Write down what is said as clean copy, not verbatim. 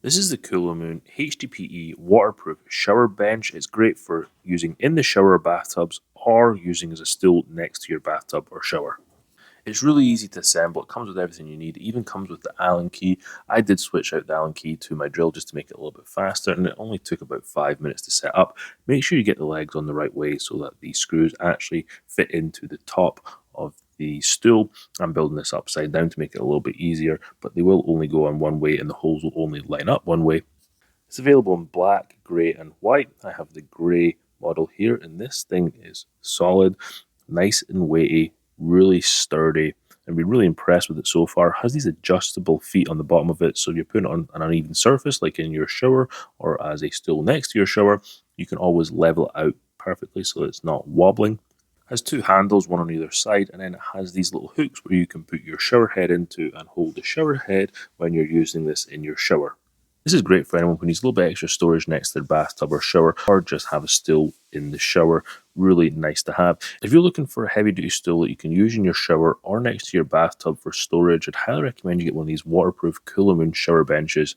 This is the Kulamoon HDPE waterproof shower bench. It's great for using in the shower or bathtubs or using as a stool next to your bathtub or shower. It's really easy to assemble. It comes with everything you need. It even comes with the Allen key. I did switch out the Allen key to my drill just to make it a little bit faster, and it only took about 5 minutes to set up. Make sure you get the legs on the right way so that the screws actually fit into the top of the stool. I'm building this upside down to make it a little bit easier, but they will only go on one way and the holes will only line up one way. It's available in black, grey, and white. I have the grey model here, and this thing is solid, nice and weighty, really sturdy. I've been really impressed with it so far. It has these adjustable feet on the bottom of it, so you're putting it on an uneven surface, like in your shower or as a stool next to your shower. You can always level it out perfectly so it's not wobbling. It has two handles, one on either side, and then it has these little hooks where you can put your shower head into and hold the shower head when you're using this in your shower. This is great for anyone who needs a little bit extra storage next to their bathtub or shower, or just have a stool in the shower. Really nice to have. If you're looking for a heavy duty stool that you can use in your shower or next to your bathtub for storage, I'd highly recommend you get one of these waterproof Kulamoon shower benches.